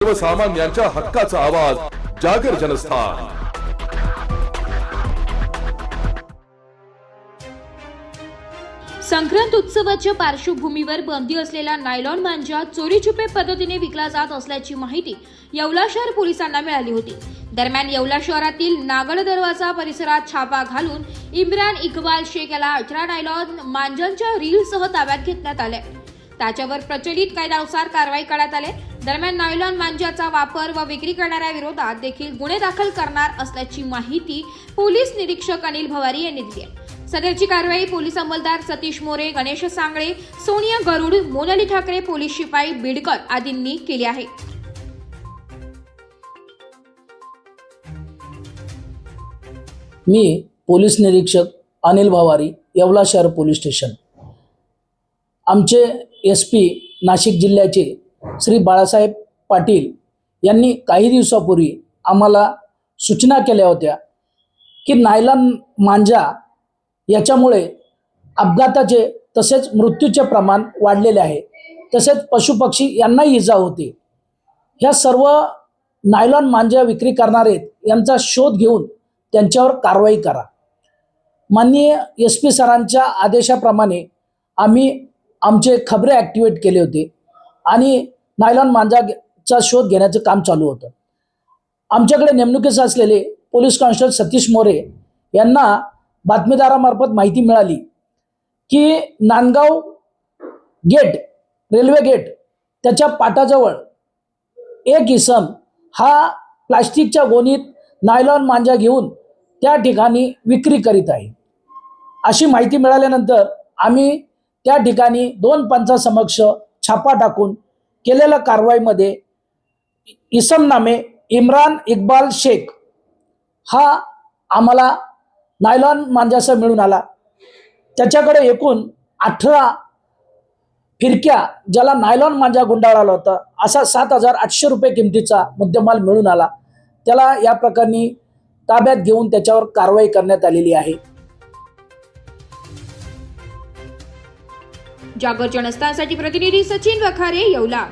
सर्वसामान्यांच्या हक्काचा आवाज जागर जनस्थान। संक्रांत उत्सवाच्या पार्श्वभूमीवर बंदी असलेला नायलॉन मांजा चोरीछुपे पद्धतीने विकला जात असल्याची माहिती येवला शहर पोलिसांना मिळाली होती। दरम्यान येवला शहरातील नागड दरवाजा परिसरात छापा घालून इम्रान इक्बाल शेख याला 18 नायलॉन मांजांच्या रीलसह ताब्यात घेतण्यात आले। त्याच्यावर प्रचलित कायद्यानुसार कारवाई करण्यात आली। दरम्यान नायलॉन मांजाचा वापर व विक्री करणाऱ्या विरोधात देखील गुन्हे दाखल करणार असल्याची माहिती पोलीस निरीक्षक अनिल भवारी यांनी दिली आहे। सदरची कारवाई पोलीस अंमलदार सतीश मोरे, गणेश सांगळे, सोनिया गरुड, मोनाली ठाकरे, पोलीस शिपाई बिडकर आदींनी केली आहे। मी पोलीस निरीक्षक अनिल भवारी, येवला शहर पोलीस स्टेशन। आमचे SP नाशिक जिल्ह्याचे श्री बाळासाहेब पाटील यांनी काही दिवसापूर्वी आम्हाला सूचना केल्या होत्या की नायलॉन मांजा याच्यामुळे अपघाताचे तसेच मृत्यूचे प्रमाण वाढलेले आहे, तसेच पशुपक्षी यांनाही इजा होते। ह्या सर्व नायलॉन मांजा विक्री करणारे यांचा शोध घेऊन त्यांच्यावर कारवाई करा। माननीय SP सरांच्या आदेशाप्रमाणे आम्ही आमचे खबरे ॲक्टिवेट केले होते आणि नायलॉन मांजाचा शोध घेण्याचं काम चालू होतं। आमच्याकडे नेमणुकीस असलेले पोलीस कॉन्स्टेबल सतीश मोरे यांना बातमीदारामार्फत माहिती मिळाली की नांदगाव गेट, रेल्वे गेट त्याच्या पाटाजवळ एक इसम हा प्लास्टिकच्या गोणीत नायलॉन मांजा घेऊन त्या ठिकाणी विक्री करीत आहे। अशी माहिती मिळाल्यानंतर आम्ही त्या ठिकाणी 2 पंचासमक्ष छापा टाकून केलेल्या कारवाईमध्ये इसम नामे इम्रान इक्बाल शेख हा आम्हाला नायलॉन मांजासह मिळून आला। त्याच्याकडे एकूण 18 फिरक्या ज्याला नायलॉन मांजा गुंडाळला होता असा 7,800 रुपये किमतीचा मुद्देमाल मिळून आला। त्याला या प्रकरणी ताब्यात घेऊन त्याच्यावर कारवाई करण्यात आलेली आहे। जागर जनस्थानसाठी प्रतिनिधी सचिन वखारे, येवला।